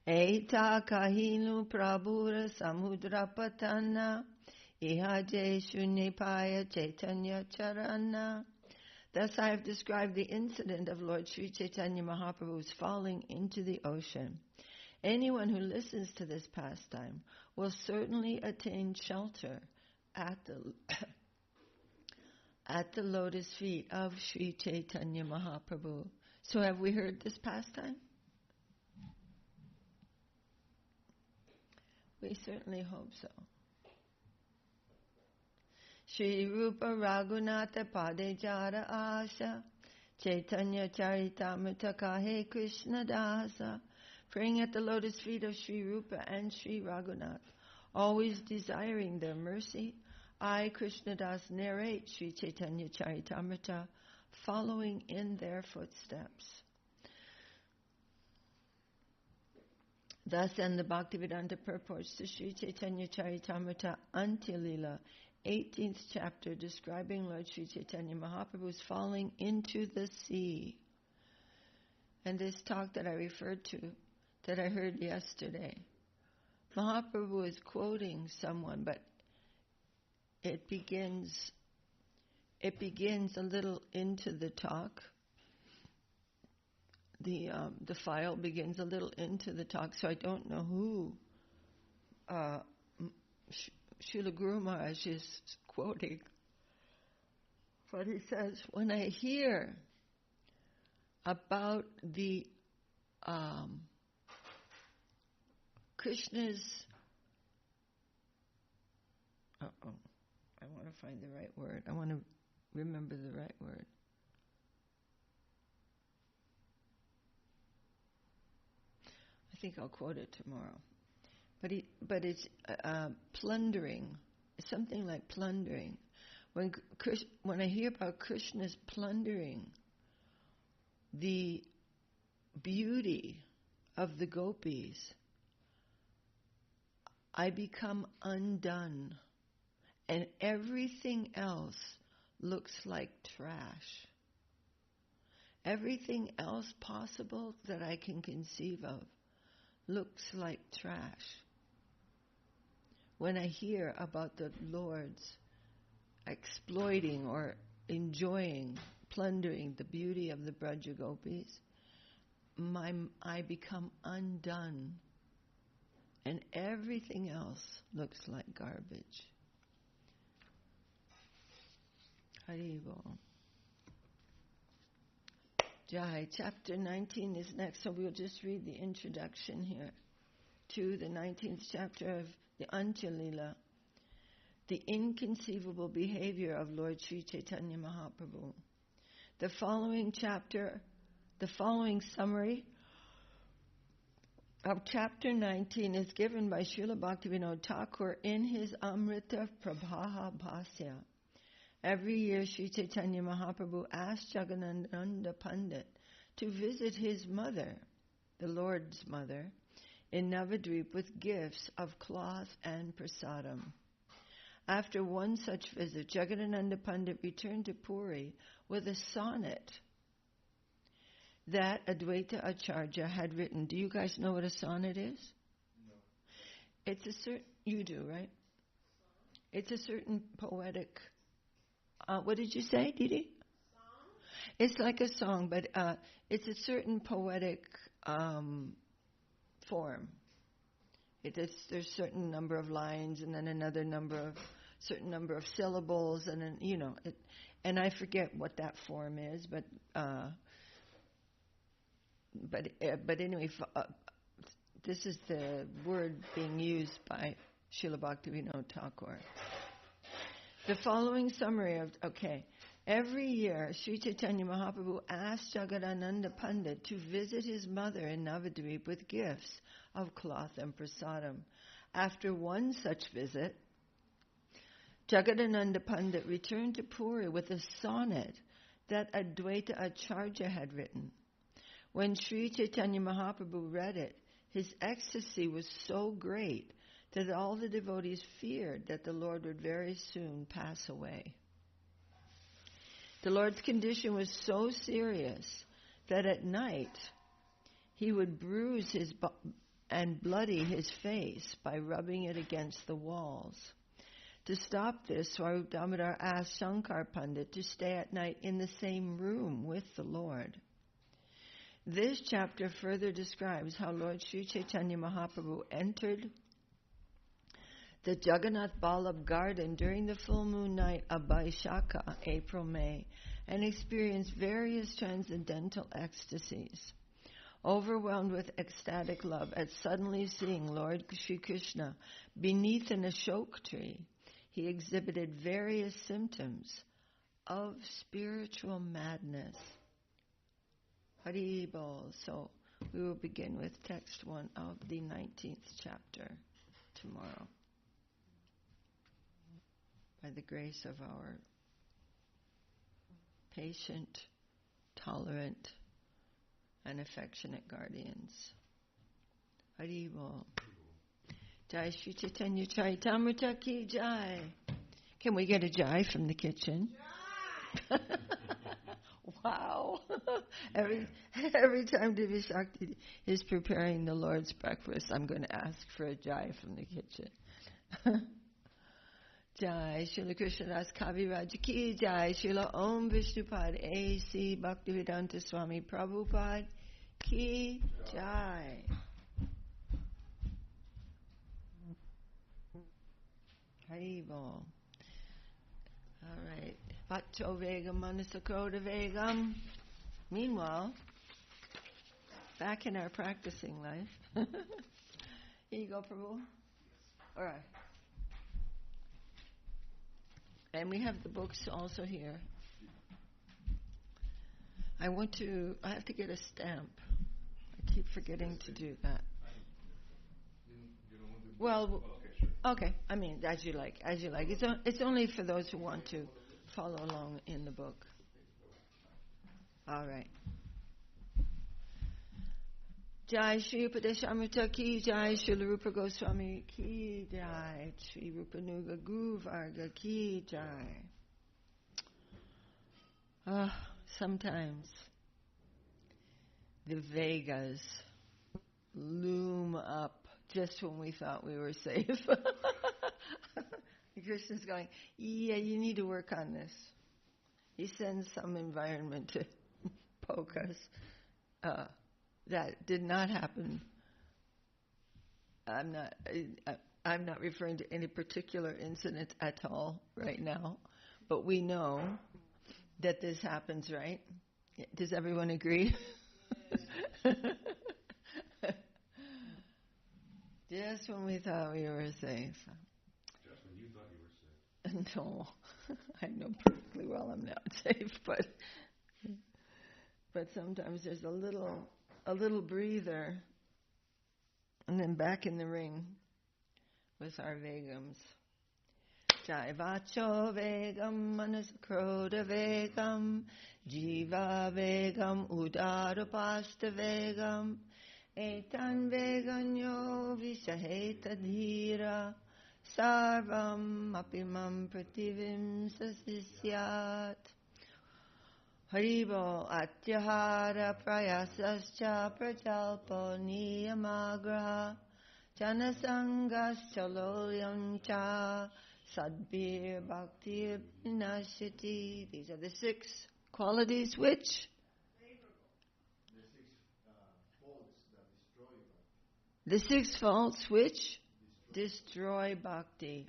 Eta kahinu prabhura samudrapatana ihaje shunyapaya Chaitanya Charana. Thus I have described the incident of Lord Sri Chaitanya Mahaprabhu's falling into the ocean. Anyone who listens to this pastime will certainly attain shelter at the at the lotus feet of Sri Chaitanya Mahaprabhu. So have we heard this pastime? We certainly hope so. Shri Rupa Raghunatha Pade Jara Asha Chaitanya Charitamrita Kahe Krishna Dasa. Praying at the lotus feet of Shri Rupa and Shri Raghunath, always desiring their mercy, I, Krishnadas, narrate Shri Chaitanya Charitamrita, following in their footsteps. Thus end the Bhaktivedanta purports to Shri Chaitanya Charitamrita Antya Lila, 18th chapter, describing Lord Sri Chaitanya Mahaprabhu's falling into the sea. And this talk that I referred to, that I heard yesterday, Mahaprabhu is quoting someone, but it begins a little into the talk. The file begins a little into the talk, so I don't know who Srila Guru Maharaj is quoting. But he says, when I hear about the Krishna's, I want to find the right word. I want to remember the right word. I think I'll quote it tomorrow. But it's plundering. It's something like plundering. When I hear about Krishna's plundering the beauty of the gopis, I become undone, and everything else looks like trash. Everything else possible that I can conceive of looks like trash. When I hear about the Lord's exploiting or enjoying, plundering the beauty of the Braja Gopis, I become undone. And everything else looks like garbage. Haribo. Jai. Chapter 19 is next, so we'll just read the introduction here to the 19th chapter of the Antya Lila, the inconceivable behavior of Lord Sri Chaitanya Mahaprabhu. The following summary of chapter 19 is given by Srila Bhaktivinoda Thakur in his Amrita Prabhaha Bhasya. Every year Sri Chaitanya Mahaprabhu asked Jagadananda Pandit to visit his mother, the Lord's mother, in Navadvip with gifts of cloth and prasadam. After one such visit, Jagadananda Pandit returned to Puri with a sonnet that Advaita Acharya had written. Do you guys know what a sonnet is? No. It's a certain... You do, right? It's a certain poetic... what did you say, Didi? Song? It's like a song, but it's a certain poetic form. There's a certain number of lines, and then certain number of syllables, and then and I forget what that form is, but anyway, this is the word being used by Srila Bhaktivinoda Thakur. The following summary of, every year Sri Chaitanya Mahaprabhu asked Jagadananda Pandit to visit his mother in Navadvip with gifts of cloth and prasadam. After one such visit, Jagadananda Pandit returned to Puri with a sonnet that Advaita Acharya had written. When Sri Chaitanya Mahaprabhu read it, his ecstasy was so great that all the devotees feared that the Lord would very soon pass away. The Lord's condition was so serious that at night he would bruise his and bloody his face by rubbing it against the walls. To stop this, Swarup Damodar asked Shankar Pandit to stay at night in the same room with the Lord. This chapter further describes how Lord Sri Chaitanya Mahaprabhu entered the Jagannath Ballabh garden during the full moon night of Vaishakha, April-May, and experienced various transcendental ecstasies. Overwhelmed with ecstatic love at suddenly seeing Lord Sri Krishna beneath an ashok tree, he exhibited various symptoms of spiritual madness. Hari Bol. So we will begin with text 1 of the 19th chapter tomorrow. By the grace of our patient, tolerant, and affectionate guardians. Hari Bol. Jai Shri Chaitanya Charitamrita ki Jai. Can we get a Jai from the kitchen? Wow. Every time Divi Shakti is preparing the Lord's breakfast, I'm going to ask for a Jai from the kitchen. Jai Srila Krishnadas Kaviraj ki Jai Srila Om Vishnupad A.C. Bhaktivedanta Swami Prabhupada ki Jai. Hari Bol. All right. Vacho Vegam Manasakroda Vegam. Meanwhile, back in our practicing life. Here you go, Prabhu. All right. And we have the books also here. I have to get a stamp. I keep forgetting to do that. Well, okay. I mean, as you like. It's only for those who want to follow along in the book. All right. Jai Śri Upadeśāmṛta ki Jai Śrila Rupa Goswami ki Jai Śri Rupanuga Guru Varga ki Jai. Sometimes the Vegas loom up just when we thought we were safe. Krishna's going, yeah, you need to work on this. He sends some environment to poke us. That did not happen. I'm not referring to any particular incident at all right now, but we know that this happens, right? Does everyone agree? Just when we thought we were safe. Just when you thought you were safe. No, I know perfectly well I'm not safe, but sometimes there's a little breather, and then back in the ring with our vegams. Jai vacho vegam manasakroda vegam jiva vegam udarupasta vegam etan veganyo vishaheta dhira sarvam apimam prativim sasisyat. Haribo atyahara prayasascha prajalpo niyamagraha janasangascha lolyam cha sadbir bhakti vinashati. These are the 6 qualities which? The 6 faults which? Destroy bhakti.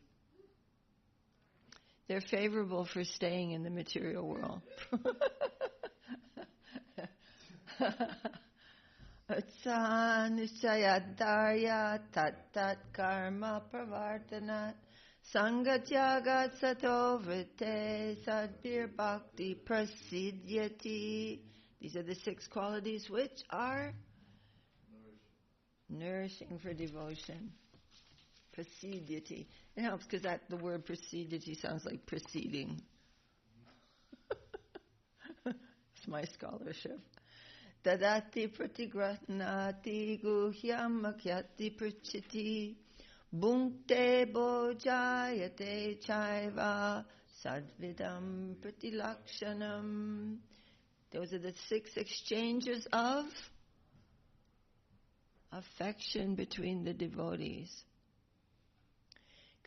They're favorable for staying in the material world. Atsa nishchayadarya tat karma pravartanat sangatyagat sato vrite sadbir bhakti prasidyati. These are the 6 qualities which are nourishing for devotion. Prasidyati. It helps because the word prasidyati sounds like proceeding. It's my scholarship. Dadati pratigrahnati guhyam makyati prachiti bhunkte bojayate chaiva sadvidam pratilakshanam. Those are the 6 exchanges of affection between the devotees.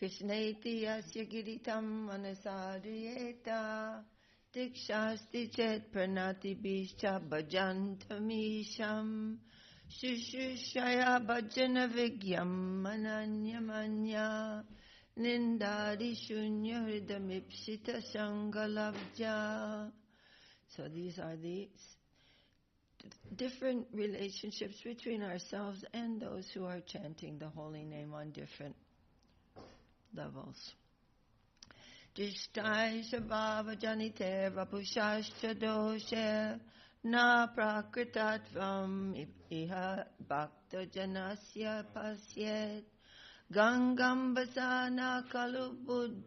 Krishneti yasya giritam anasadriyeta dikshasti chet pranati bischa bhajantamisham shushushaya bhajana vigyam ananyamanya nindari shunya hridamipsita shangalabja. So these are the different relationships between ourselves and those who are chanting the holy name on different levels. Drishtai shabhava janite vapushascha doshe na prakritatvam iha bhakta janasya pasyet gangam basana kalu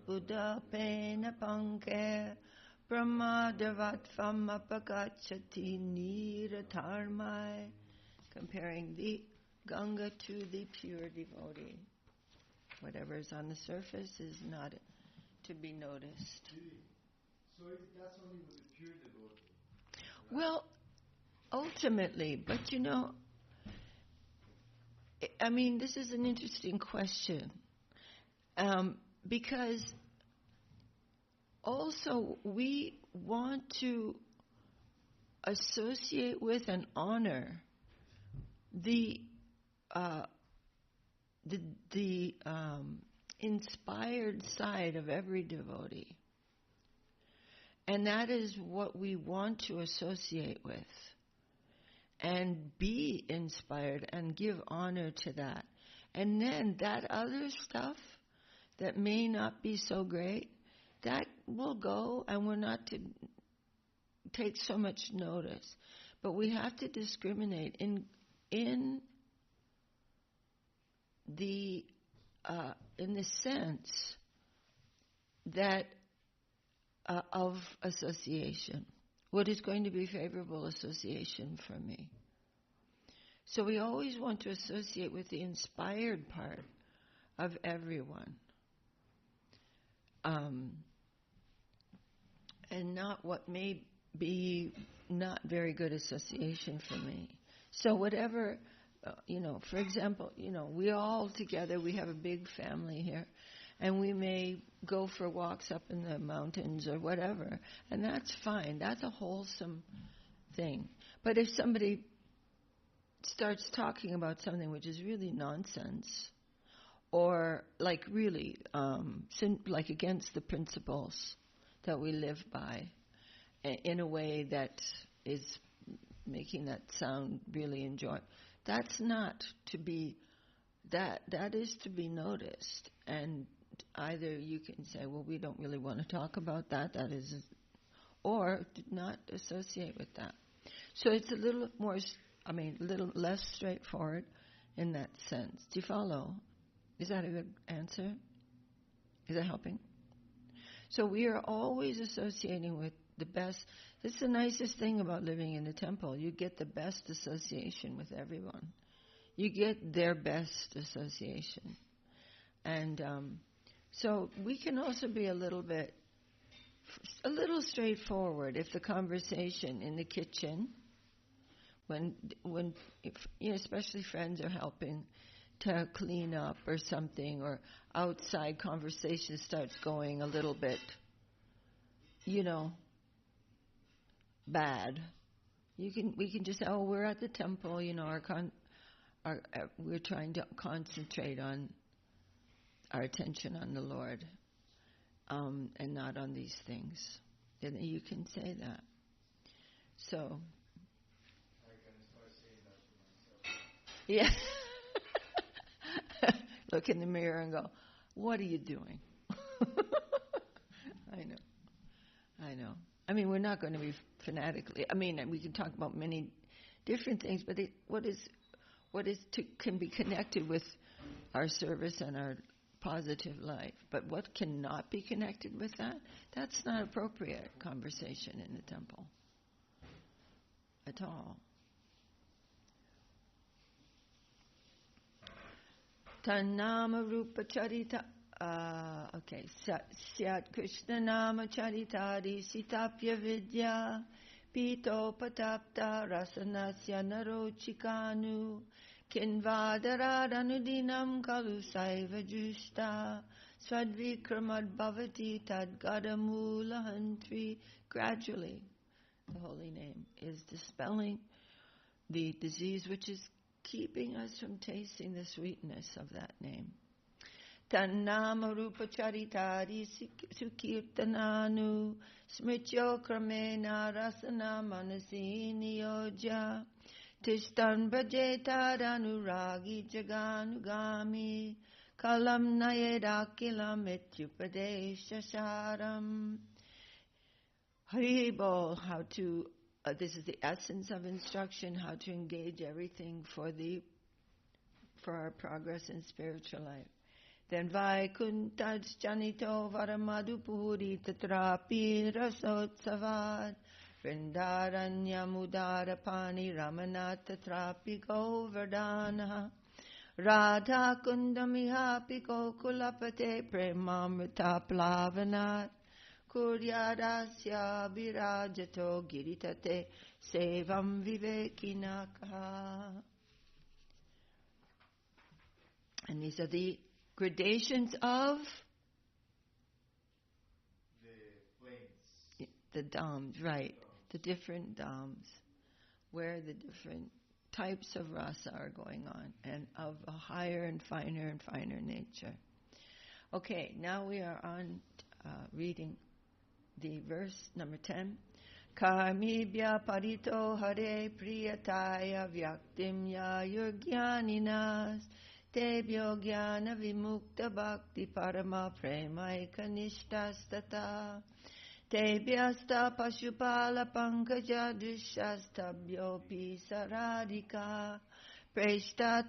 buddha pena panke brahmadavatvam apagachati niratharmai. Comparing the Ganga to the pure devotee. Whatever is on the surface is not to be noticed. So that's only with the pure devotee? Right? Well, ultimately, but you know, I mean, this is an interesting question. Because also we want to associate with and honor the inspired side of every devotee. And that is what we want to associate with and be inspired and give honor to that. And then that other stuff that may not be so great, that will go, and we're not to take so much notice. But we have to discriminate in the sense that of association. What is going to be favorable association for me? So we always want to associate with the inspired part of everyone. And not what may be not very good association for me. So whatever, for example, we all together, we have a big family here, and we may go for walks up in the mountains or whatever, and that's fine. That's a wholesome thing. But if somebody starts talking about something which is really nonsense, or like really, like against the principles that we live by, in a way that is making that sound really enjoyable, that's not to be, that is to be noticed. And either you can say, well, we don't really want to talk about that, or not associate with that. So it's a little more, a little less straightforward in that sense. Do you follow? Is that a good answer? Is that helping? So we are always associating with the best. This is the nicest thing about living in a temple. You get the best association with everyone. You get their best association. And so we can also be a little straightforward if the conversation in the kitchen, when especially friends are helping to clean up or something, or outside conversation starts going a little bit, bad. We can just say, oh, we're at the temple, we're trying to concentrate on our attention on the Lord, and not on these things. Then you can say that. So. I can start saying that to myself. Yeah. Look in the mirror and go, what are you doing? I know. We're not going to be fanatically. We can talk about many different things, but what can be connected with our service and our positive life. But what cannot be connected with that, that's not appropriate conversation in the temple at all. Tannama rupa charita. Syat Krishna nama charitari sitapya vidya pito patapta rasanasya narochikanu Kinvadarad kalu saiva justa swadvikramad bhavati tadgadamula hantri. Gradually, the holy name is dispelling the disease which is keeping us from tasting the sweetness of that name. Tannama rupa charitari sukirtananu smrityo kramena rasana manasi niyojya tishtan bhajetadhanuragi jaganugami kalam nayedakilam ityupadeshasaram. Hariye Bol, how to, this is the essence of instruction, how to engage everything for our progress in spiritual life. Then Vaikuntaj Janito Varamadupuri Tatrapi Rasotsavat Vrindaranya Mudarapani Ramanat Tatrapi Govardhana Radha Kundamiha Piko Kulapate Premamrita Plavanat Kuryadasya Birajato Giritate Sevam Vivekinaka. And these are the gradations of the dhams, right? The different dhams, where the different types of rasa are going on, and of a higher and finer nature. Okay, now we are on reading the verse number 10. Karmibhya parito hare priyataya vyaktim ya yurgyaninas Tebhyo jnana vimukta bhakti parama premaika nishtastata Tebhyasta pashupala pankaja dushastabhyopi saradhika Preshta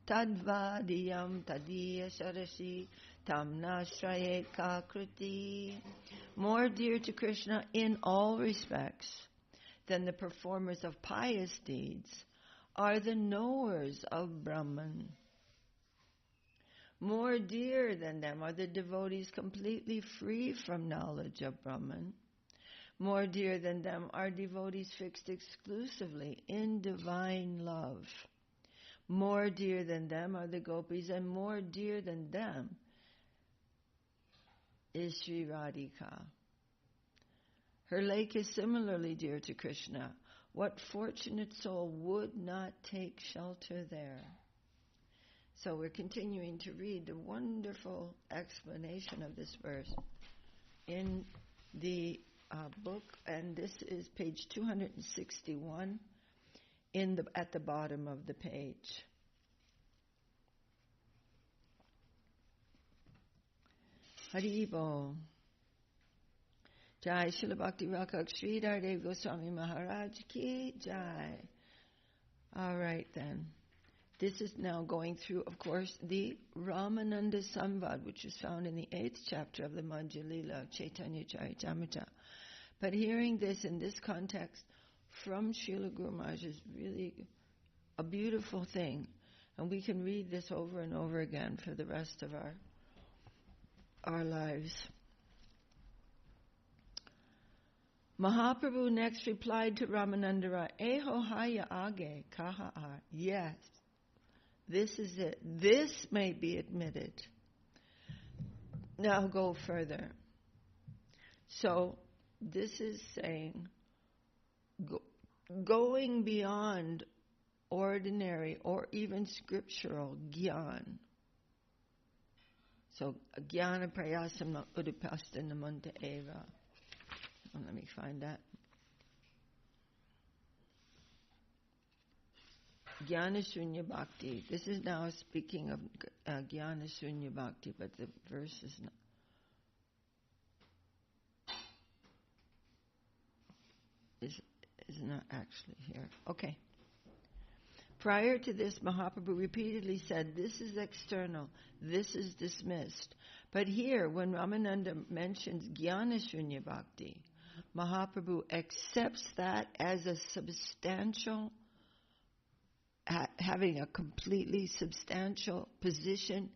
tadvadiyam tadiya sharasi tamna shrayeka kruti. More dear to Krishna in all respects than the performers of pious deeds are the knowers of Brahman. More dear than them are the devotees completely free from knowledge of Brahman. More dear than them are devotees fixed exclusively in divine love. More dear than them are the gopis, and more dear than them is Sri Radhika. Her lake is similarly dear to Krishna. What fortunate soul would not take shelter there? So we're continuing to read the wonderful explanation of this verse in the book, and this is page 261 at the bottom of the page. Hari Bol. Jai Srila Bhakti Rakha Sri Dev Goswami Maharaj Ki Jai. All right then. This is now going through, of course, the Ramananda Samvad, which is found in the 8th chapter of the Madhya Lila of Chaitanya Charitamrita. But hearing this in this context from Srila Guru Maharaj is really a beautiful thing. And we can read this over and over again for the rest of our lives. Mahaprabhu next replied to Ramananda, Eho haya age kaha ar. Yes, this is it. This may be admitted. Now go further. So this is saying going beyond ordinary or even scriptural jnana. So jnana prayasam udipasta namanta eva. Let me find that. Jñān-śūnya Bhakti. This is now speaking of Jñān-śūnya Bhakti, but the verse is not actually here. Okay. Prior to this, Mahaprabhu repeatedly said, this is external, this is dismissed. But here, when Ramananda mentions Jñān-śūnya Bhakti, Mahaprabhu accepts that as a substantial, having a completely substantial position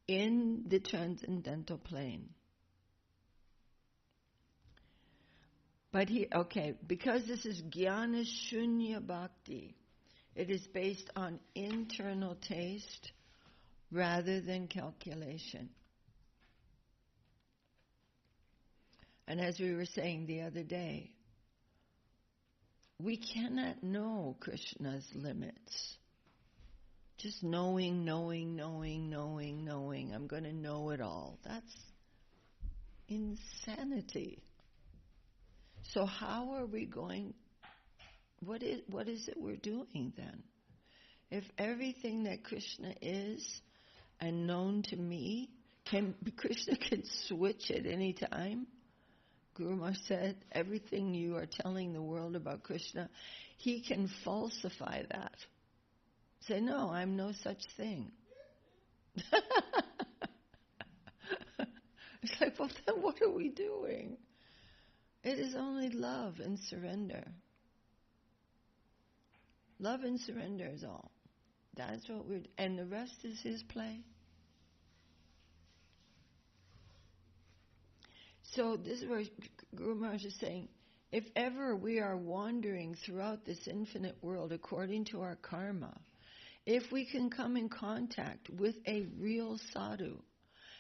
in the transcendental plane. But because this is Jñāna-śūnya Bhakti, It is based on internal taste rather than calculation. And as we were saying the other day, we cannot know Krishna's limits. Just knowing. I'm going to know it all. That's insanity. So how are we going? What is it we're doing then? If everything that Krishna is and known to me, Krishna can switch at any time. Guru Maharaj said, everything you are telling the world about Krishna, he can falsify that. Say, no, I'm no such thing. It's like, well, then what are we doing? It is only love and surrender. Love and surrender is all. That's what we're... And the rest is his play. So this is where Guru Maharaj is saying, if ever we are wandering throughout this infinite world according to our karma, if we can come in contact with a real sadhu,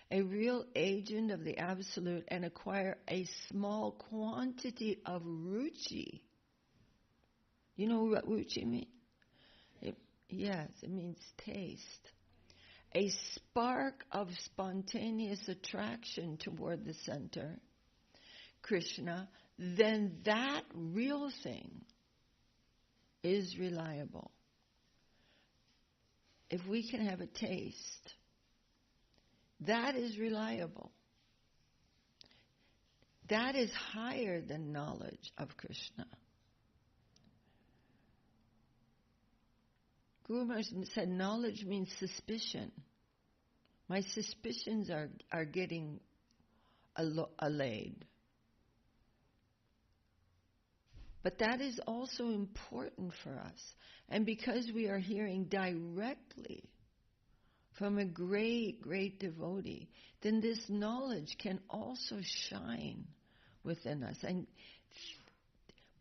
a real agent of the Absolute, and acquire a small quantity of ruchi. You know what ruchi means? Yes, it means taste. A spark of spontaneous attraction toward the center, Krishna, then that real thing is reliable. If we can have a taste, that is reliable. That is higher than knowledge of Krishna. Guru Maharaj said knowledge means suspicion. My suspicions are getting allayed. But that is also important for us. And because we are hearing directly from a great, great devotee, then this knowledge can also shine within us.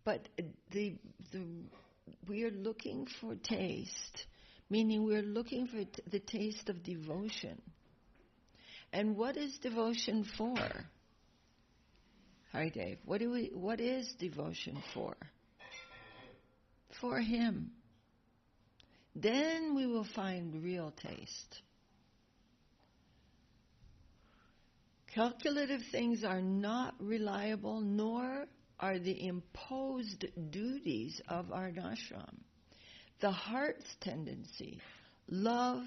But we are looking for taste, meaning we're looking for the taste of devotion. And what is devotion for? Hi, Dave. What is devotion for? For him. Then we will find real taste. Calculative things are not reliable, nor are the imposed duties of our ashram. The heart's tendency, love,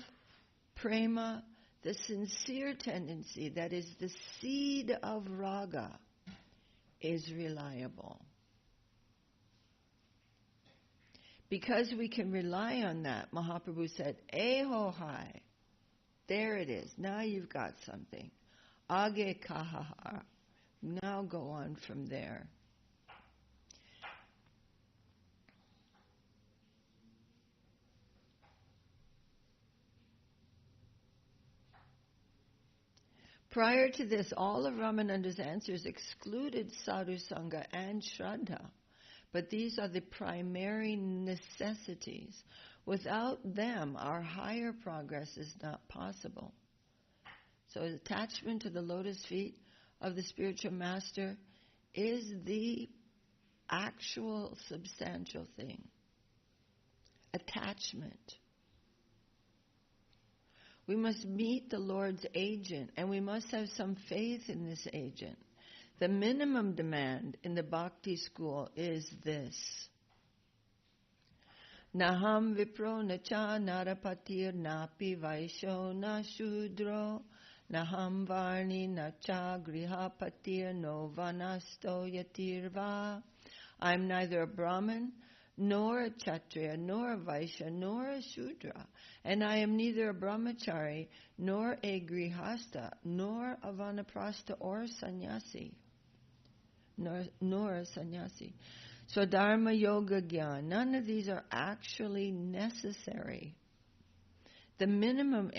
prema, the sincere tendency that is the seed of raga, is reliable. Because we can rely on that, Mahaprabhu said, Eho hai, there it is, now you've got something. Age kahahar, now go on from there. Prior to this, all of Ramananda's answers excluded sadhu sangha and Śraddhā, but these are the primary necessities. Without them, our higher progress is not possible. So attachment to the lotus feet of the spiritual master is the actual substantial thing. Attachment. We must meet the Lord's agent, and we must have some faith in this agent. The minimum demand in the Bhakti school is this. Naham vipro nacha narapatir napi vaisho na shudro naham varni nacha grihapatir no vanasto yatirva. I'm neither a Brahmin, nor a Kshatriya, nor a Vaishya, nor a Shudra. And I am neither a Brahmachari, nor a Grihasta, nor a Vanaprastha or a Sannyasi. Nor a Sannyasi. So Dharma, Yoga, Jnana, none of these are actually necessary. The minimum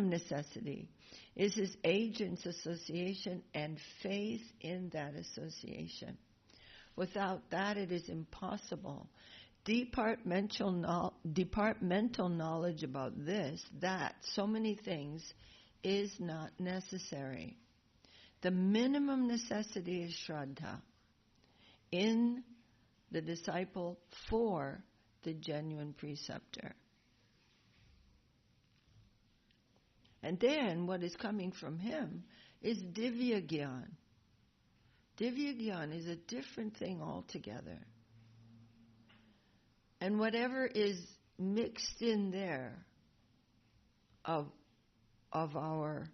necessity is his agent's association and faith in that association. Without that, it is impossible departmental knowledge about this, that, so many things, is not necessary. The minimum necessity is Śraddhā in the disciple for the genuine preceptor. And then what is coming from him is Divya Gyan. Divya Gyan is a different thing altogether. And whatever is mixed in there of our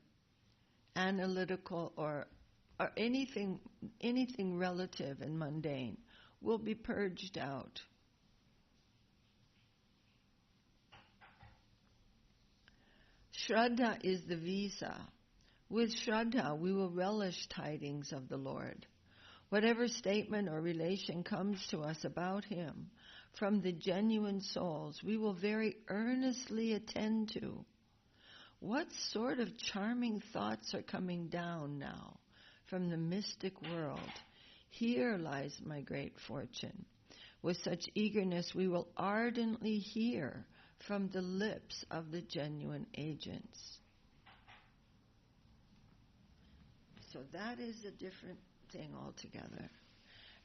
analytical or anything relative and mundane will be purged out. Śraddhā is the visa. With Śraddhā, we will relish tidings of the Lord. Whatever statement or relation comes to us about Him from the genuine souls, we will very earnestly attend to. What sort of charming thoughts are coming down now from the mystic world? Here lies my great fortune. With such eagerness, we will ardently hear from the lips of the genuine agents. So that is a different thing altogether.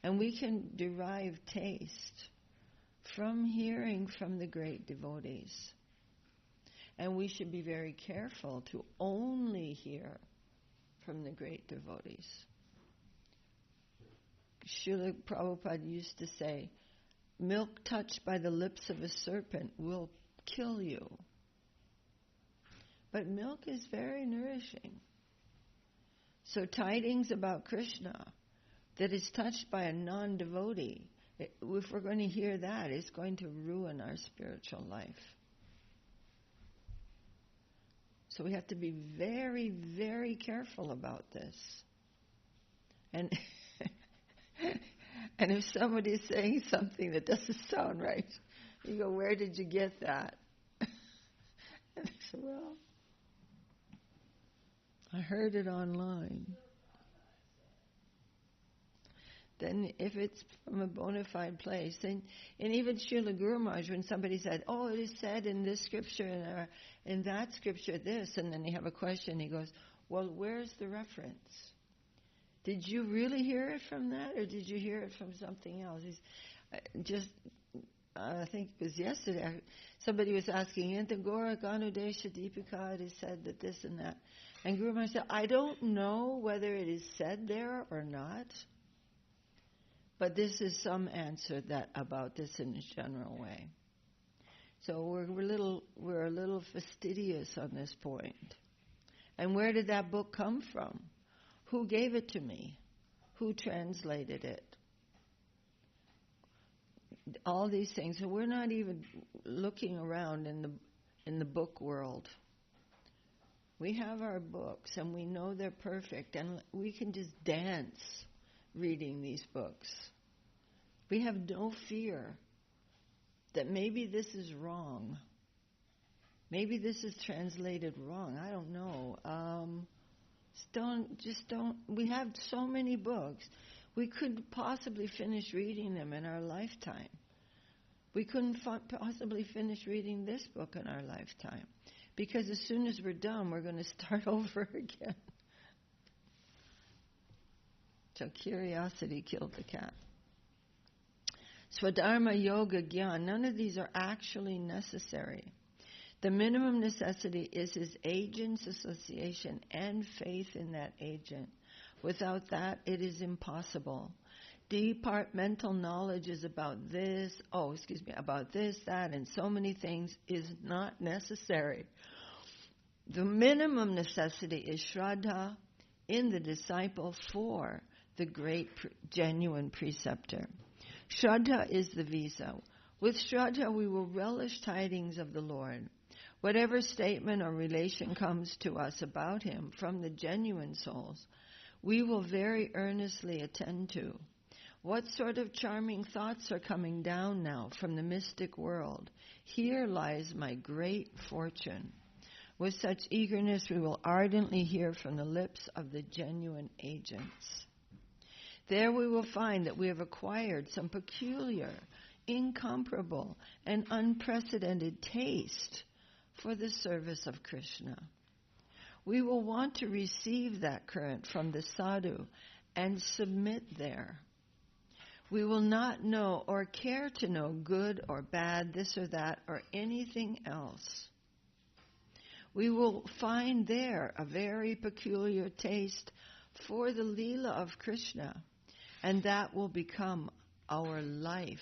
And we can derive taste from hearing from the great devotees. And we should be very careful to only hear from the great devotees. Srila Prabhupada used to say, milk touched by the lips of a serpent will kill you. But milk is very nourishing. So tidings about Krishna that is touched by a non-devotee, if we're going to hear that, it's going to ruin our spiritual life. So we have to be very, very careful about this. And and if somebody is saying something that doesn't sound right, you go, where did you get that? And I said, well, I heard it online. Then if it's from a bona fide place, and even Srila Guru Maharaj, when somebody said, oh, it is said in this scripture and in that scripture this, and then you have a question, he goes, well, where's the reference? Did you really hear it from that, or did you hear it from something else? I think it was yesterday, somebody was asking, in the Gora Ganudesha Deepika, it is said that this and that. And Guru Maharaj said, I don't know whether it is said there or not, but this is some answer about this in a general way. So we're a little fastidious on this point. And where did that book come from? Who gave it to me? Who translated it? All these things. So we're not even looking around in the book world. We have our books and we know they're perfect, and we can just dance reading these books. We have no fear that maybe this is wrong. Maybe this is translated wrong. I don't know. Don't. We have so many books. We couldn't possibly finish reading them in our lifetime. We couldn't possibly finish reading this book in our lifetime. Because as soon as we're done, we're going to start over again. So curiosity killed the cat. Swadharma, yoga, gyan, none of these are actually necessary. The minimum necessity is his agent's association and faith in that agent. Without that, it is impossible. Departmental knowledge is about this, that, and so many things is not necessary. The minimum necessity is Śraddhā in the disciple for the great genuine preceptor. Śraddhā is the visa. With Śraddhā we will relish tidings of the Lord. Whatever statement or relation comes to us about Him from the genuine souls, we will very earnestly attend to. What sort of charming thoughts are coming down now from the mystic world? Here lies my great fortune. With such eagerness we will ardently hear from the lips of the genuine agents. There we will find that we have acquired some peculiar incomparable and unprecedented taste for the service of Krishna. We will want to receive that current from the sadhu and submit there. We will not know or care to know good or bad, this or that, or anything else. We will find there a very peculiar taste for the Lila of Krishna, and that will become our life.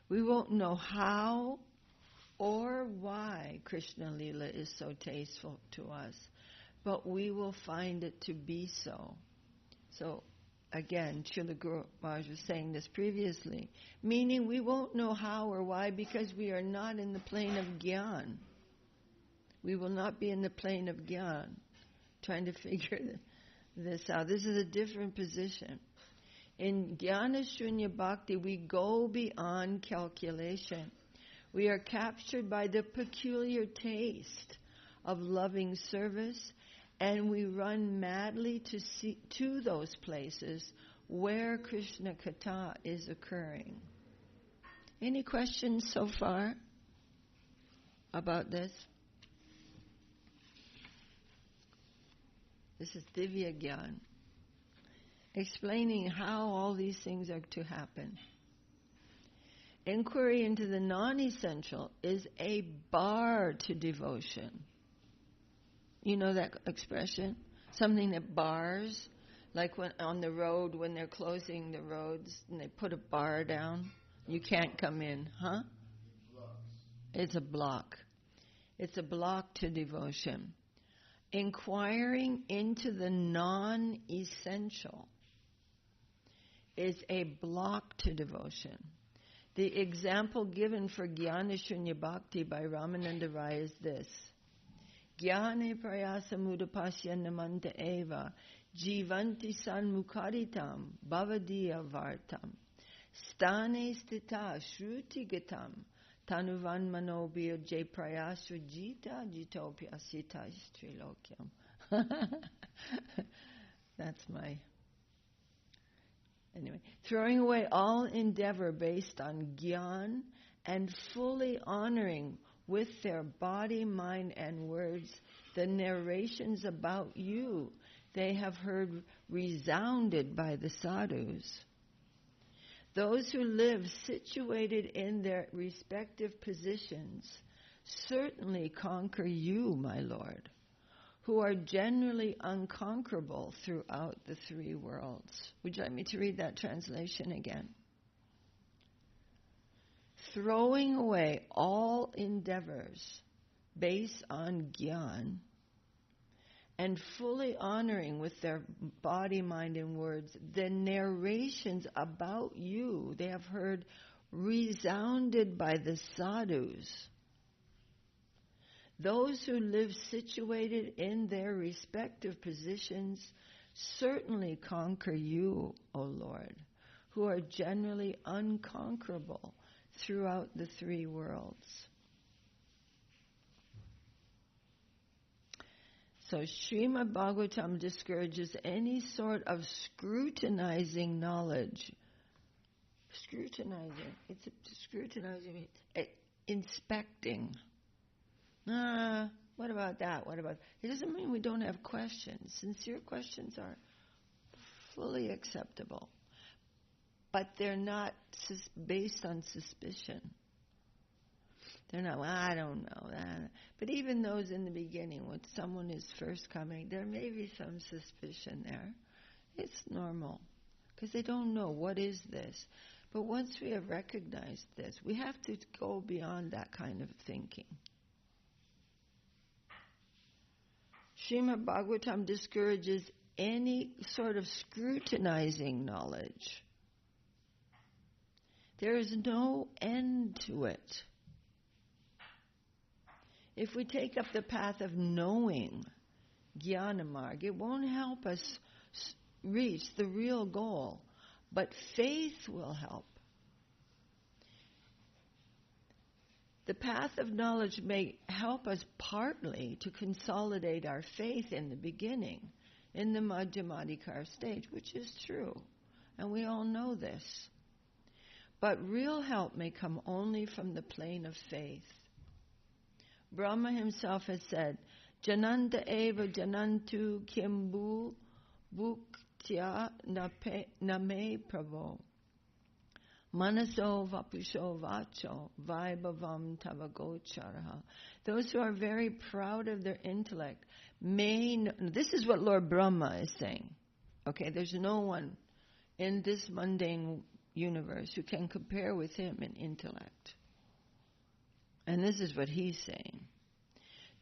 We won't know how or why Krishna Lila is so tasteful to us, but we will find it to be so. So, again, Srila Guru Maharaj was saying this previously, meaning we won't know how or why because we are not in the plane of Jnān. We will not be in the plane of Jnān, trying to figure this out. This is a different position. In Jñān-śūnya Bhakti, we go beyond calculation. We are captured by the peculiar taste of loving service, and we run madly to those places where Krishna Katha is occurring. Any questions so far about this? This is Divya Gyan, explaining how all these things are to happen. Inquiry into the non-essential is a bar to devotion. You know that expression? Something that bars, like when on the road, when they're closing the roads and they put a bar down, you can't come in, huh? It's a block. It's a block to devotion. Inquiring into the non-essential is a block to devotion. The example given for Jnāna-śūnya Bhakti by Ramananda Rai is this. Jnāne prayasa mudapasya namanta eva jivanti sanmukaritam bhavadiya vartam stane stita shruti gatam tanuvan manobir jay prayasu jita jitopya sita strilokyam. That's my... Anyway, throwing away all endeavor based on Jnān and fully honoring with their body, mind, and words the narrations about you they have heard resounded by the sadhus. Those who live situated in their respective positions certainly conquer you, my Lord, who are generally unconquerable throughout the three worlds. Would you like me to read that translation again? Throwing away all endeavors based on Jnān and fully honoring with their body, mind, and words the narrations about you they have heard resounded by the sadhus. Those who live situated in their respective positions certainly conquer you, O Lord, who are generally unconquerable throughout the three worlds. So Srimad Bhagavatam discourages any sort of scrutinizing knowledge. Inspecting. What about that? What about... It doesn't mean we don't have questions. Sincere questions are fully acceptable. But they're not based on suspicion. They're not, well, I don't know. But even those in the beginning, when someone is first coming, there may be some suspicion there. It's normal, because they don't know what is this. But once we have recognized this, we have to go beyond that kind of thinking. Srimad Bhagavatam discourages any sort of scrutinizing knowledge. There is no end to it. If we take up the path of knowing, Jnanamarg, it won't help us reach the real goal, but faith will help. The path of knowledge may help us partly to consolidate our faith in the beginning, in the Madhyamadikar stage, which is true, and we all know this. But real help may come only from the plane of faith. Brahma himself has said, Jananta eva janantu kimbu bhuktya name prabho. Manaso vapusho vacho vaibhavam tavagocharaha. Those who are very proud of their intellect may know, this is what Lord Brahma is saying. Okay, there's no one in this mundane universe who can compare with him in intellect. And this is what he's saying.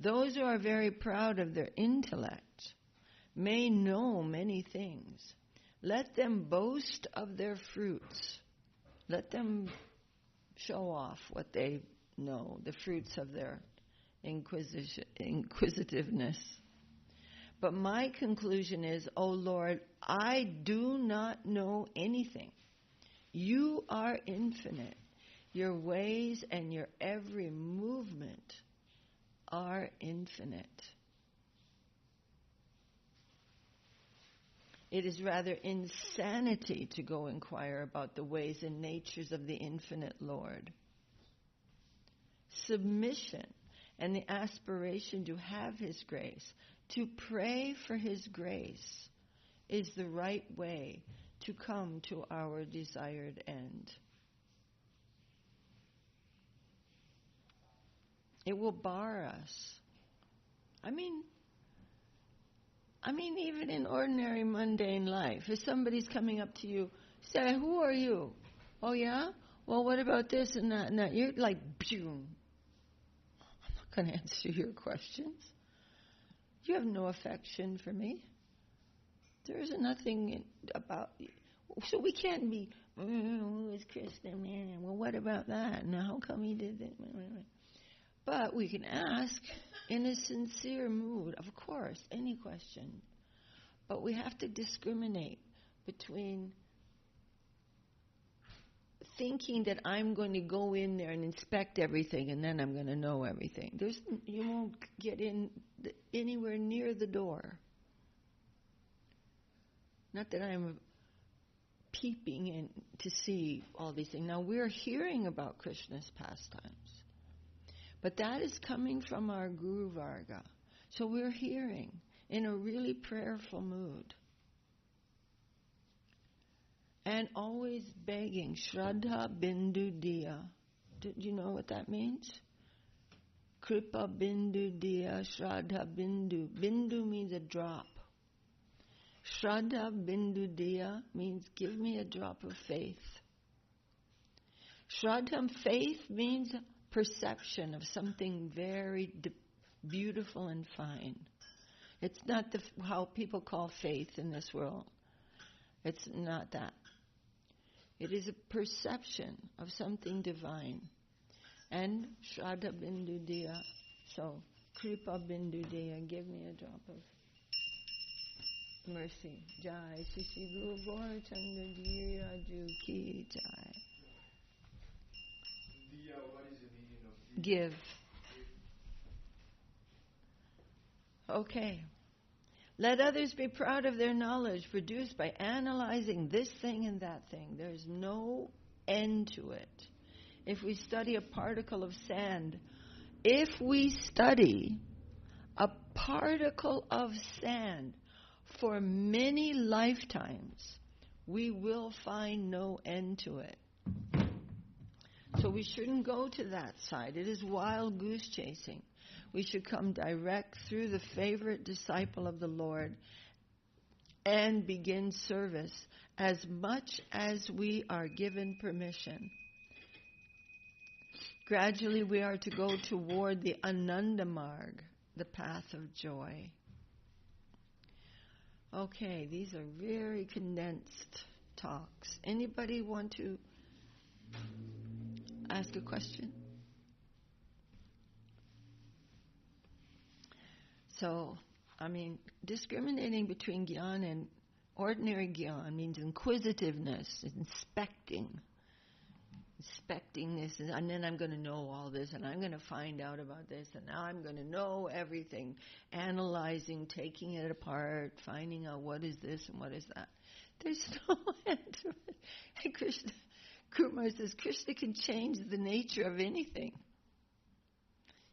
Those who are very proud of their intellect may know many things. Let them boast of their fruits. Let them show off what they know, the fruits of their inquisitiveness. But my conclusion is, O Lord, I do not know anything. You are infinite. Your ways and your every movement are infinite. It is rather insanity to go inquire about the ways and natures of the infinite Lord. Submission and the aspiration to have His grace, to pray for His grace, is the right way to come to our desired end. It will bar us. I mean, even in ordinary mundane life, if somebody's coming up to you, say, who are you? Oh, yeah? Well, what about this and that and that? You're like, boom. I'm not going to answer your questions. You have no affection for me. There is nothing about you. So we can't be, who is Krishna? Well, what about that? Now, how come he did that? But we can ask in a sincere mood, of course, any question. But we have to discriminate between thinking that I'm going to go in there and inspect everything and then I'm going to know everything. You won't get in anywhere near the door. Not that I'm peeping in to see all these things. Now, we're hearing about Krishna's pastimes. But that is coming from our Guru Varga. So we're hearing in a really prayerful mood. And always begging, Śraddhā bindu diya. Do you know what that means? Kripa bindu diya, Śraddhā bindu. Bindu means a drop. Śraddhā bindu diya means give me a drop of faith. Śraddhā, faith, means perception of something very beautiful and fine. It's not how people call faith in this world. It's not that. It is a perception of something divine. And Śraddhā bindu diya, so Kripa bindu diya, give me a drop of mercy. Jai Sisi Guru Gaurachandra Dhiraju Ki Jai. What is the meaning of give? Okay. Let others be proud of their knowledge produced by analyzing this thing and that thing. There's no end to it. If we study a particle of sand, for many lifetimes, we will find no end to it. So we shouldn't go to that side. It is wild goose chasing. We should come direct through the favorite disciple of the Lord and begin service as much as we are given permission. Gradually we are to go toward the Ananda Marg, the path of joy. Okay, these are very condensed talks. Anybody want to ask a question? So, discriminating between Jnān and ordinary Jnān means inquisitiveness, inspecting this, and then I'm going to know all this, and I'm going to find out about this, and now I'm going to know everything, analyzing, taking it apart, finding out what is this and what is that. There's no end to it. And Kumar says Krishna can change the nature of anything.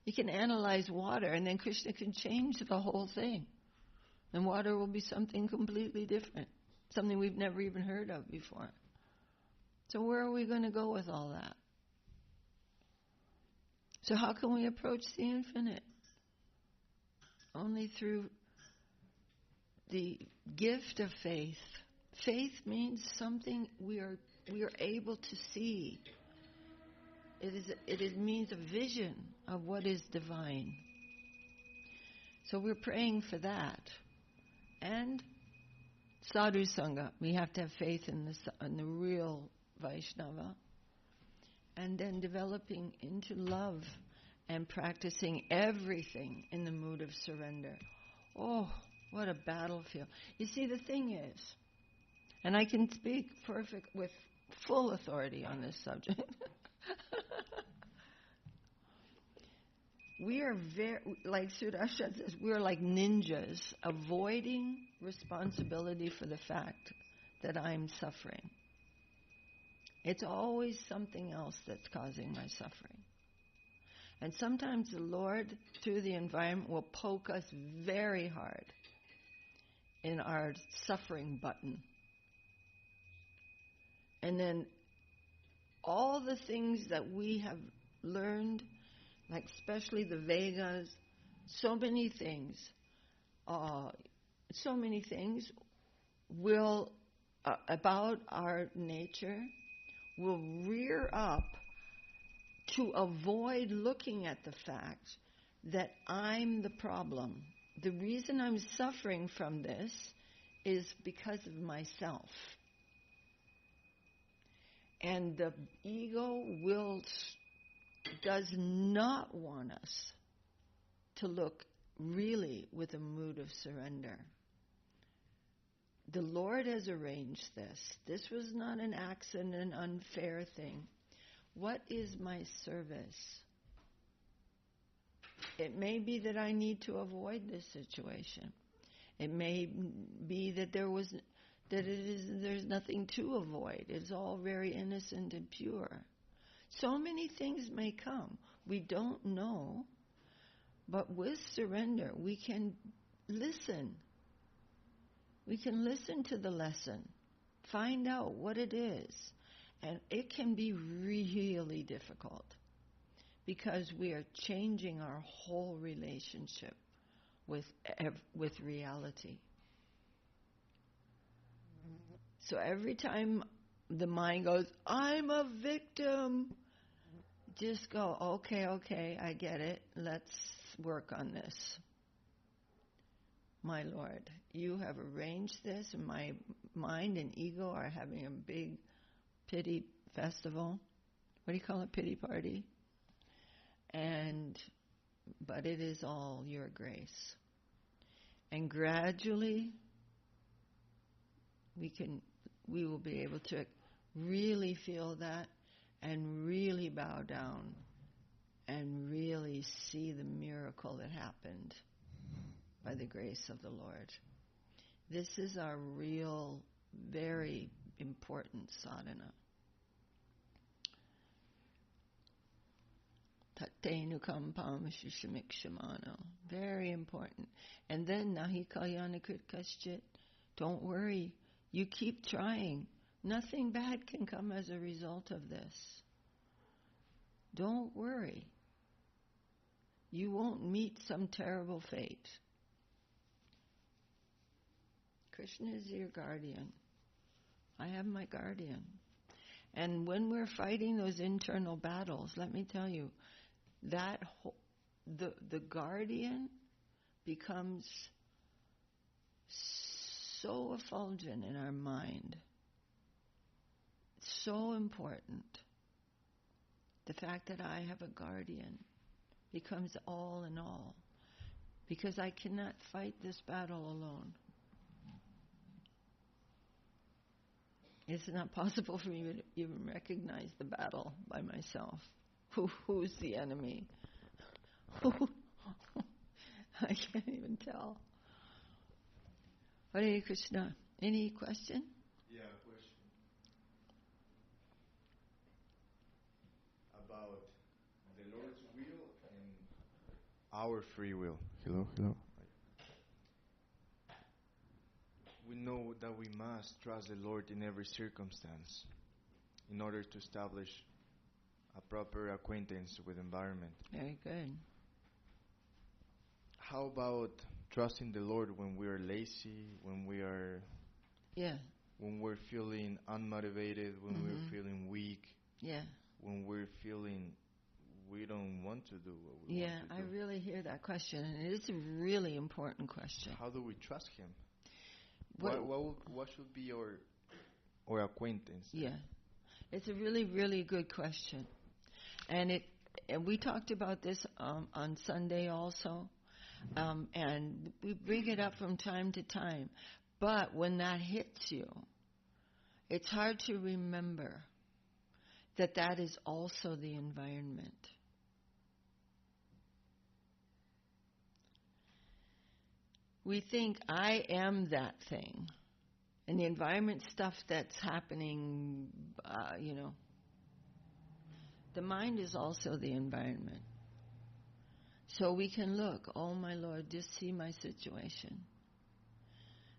You can analyze water, and then Krishna can change the whole thing. And water will be something completely different, something we've never even heard of before. So where are we going to go with all that? So how can we approach the infinite? Only through the gift of faith. Faith means something we are able to see. It means a vision of what is divine. So we're praying for that. And sadhu sangha. We have to have faith in the real Vaishnava. And then developing into love and practicing everything in the mood of surrender. Oh, what a battlefield. You see, the thing is, and I can speak with full authority on this subject. We are like Sudarshan says, we are like ninjas avoiding responsibility for the fact that I'm suffering. It's always something else that's causing my suffering. And sometimes the Lord, through the environment, will poke us very hard in our suffering button. And then all the things that we have learned, like especially the Vedas, so many things will, about our nature, will rear up to avoid looking at the fact that I'm the problem. The reason I'm suffering from this is because of myself. And the ego does not want us to look really with a mood of surrender. The Lord has arranged this. This was not an accident, an unfair thing. What is my service? It may be that I need to avoid this situation. It may be that there's nothing to avoid. It's all very innocent and pure. So many things may come. We don't know. But with surrender, we can listen. We can listen to the lesson. Find out what it is. And it can be really difficult because we are changing our whole relationship with reality. So every time the mind goes, I'm a victim, just go, okay, I get it. Let's work on this. My Lord, you have arranged this, and my mind and ego are having a big pity festival. What do you call it? Pity party. But it is all your grace. And gradually, we will be able to really feel that and really bow down and really see the miracle that happened by the grace of the Lord. This is our real, very important sadhana. Tattenukampam shishamikshimano. Very important. And then nahi kalyanakrit kaschit. Don't worry. You keep trying. Nothing bad can come as a result of this. Don't worry. You won't meet some terrible fate. Krishna is your guardian. I have my guardian. And when we're fighting those internal battles, let me tell you, that the guardian becomes so effulgent in our mind. So important. The fact that I have a guardian becomes all in all. Because I cannot fight this battle alone. It's not possible for me to even recognize the battle by myself. Who's the enemy? I can't even tell. Hare Krishna. Any question? Yeah, question. our free will. Hello. We know that we must trust the Lord in every circumstance in order to establish a proper acquaintance with environment. Very good. How about trusting the Lord when we are lazy, when we are, when we're feeling unmotivated, when we're feeling weak, when we're feeling we don't want to do what we want to do? I really hear that question, and it is a really important question. How do we trust Him? What should be our acquaintance? It's a really, really good question, and we talked about this on Sunday also, and we bring it up from time to time. But when that hits you, it's hard to remember that is also the environment. We think I am that thing. And the environment stuff that's happening, the mind is also the environment. So we can look, oh my Lord, just see my situation.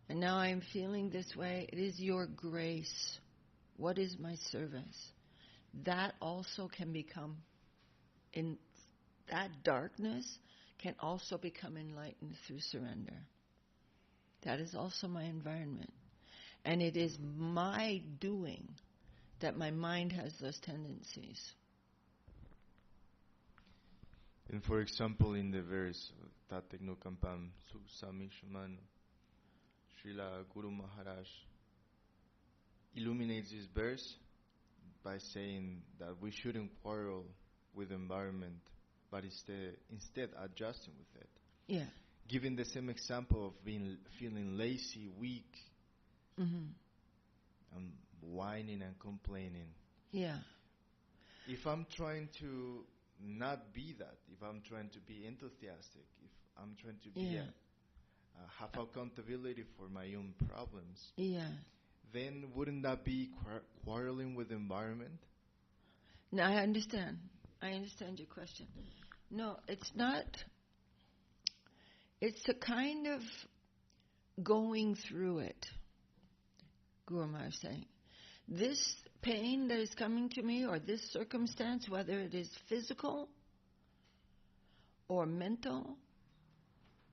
And now I'm feeling this way. It is your grace. What is my service? That also can become, in that darkness can also become enlightened through surrender. That is also my environment. And it is my doing that my mind has those tendencies. And for example, in the verse, Tatek no Kampam Suksamishamano, Srila Guru Maharaj illuminates this verse by saying that we shouldn't quarrel with the environment, but instead adjusting with it. Giving the same example of feeling lazy, weak, and whining and complaining. If I'm trying to not be that, if I'm trying to be enthusiastic, if I'm trying to be have accountability for my own problems, then wouldn't that be quarreling with the environment? No, I understand. I understand your question. No, it's not. It's a kind of going through it. Guru Maharaj is saying, this pain that is coming to me, or this circumstance, whether it is physical or mental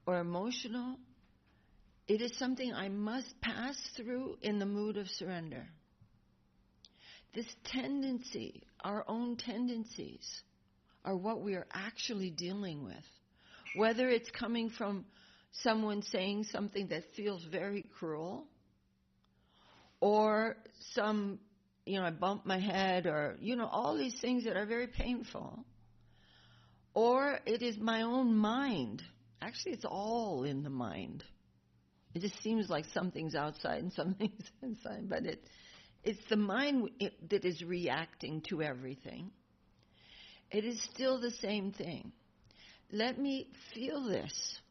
or emotional, it is something I must pass through in the mood of surrender. This tendency, our own tendencies, are what we are actually dealing with. Whether it's coming from someone saying something that feels very cruel, or I bump my head, or, all these things that are very painful, or it is my own mind. Actually, it's all in the mind. It just seems like something's outside and something's inside, but it's the mind that is reacting to everything. It is still the same thing. Let me feel this.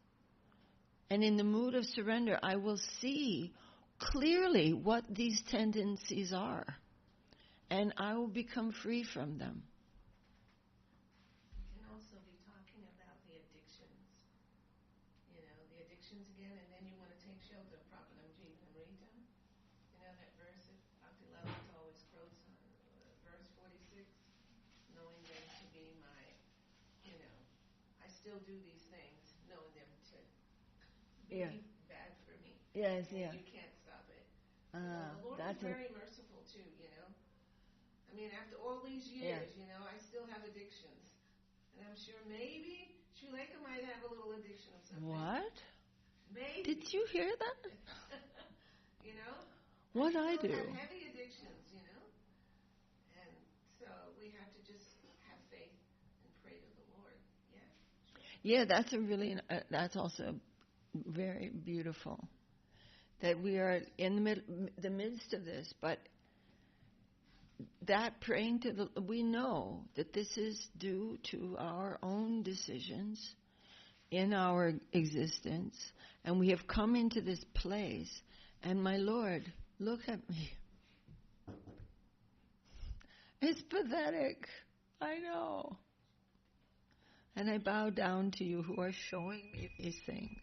And in the mood of surrender, I will see clearly what these tendencies are. And I will become free from them. We can also be talking about the addictions. The addictions again, and then you want to take shelter of Jñān-śūnya. That verse that Bhakti Lala's always quotes on, verse 46, knowing them to be my, I still do these things, knowing them to be bad for me. Yes, You can't stop it. The Lord is very merciful too, after all these years, I still have addictions. And I'm sure maybe Srilekha might have a little addiction of something. What? Maybe. Did you hear that? What I do? Have heavy addictions, And so we have to just have faith and pray to the Lord. That's also very beautiful. That we are in the midst of this, but that praying to we know that this is due to our own decisions in our existence, and we have come into this place, and my Lord, look at me. It's pathetic. I know. And I bow down to you who are showing me these things.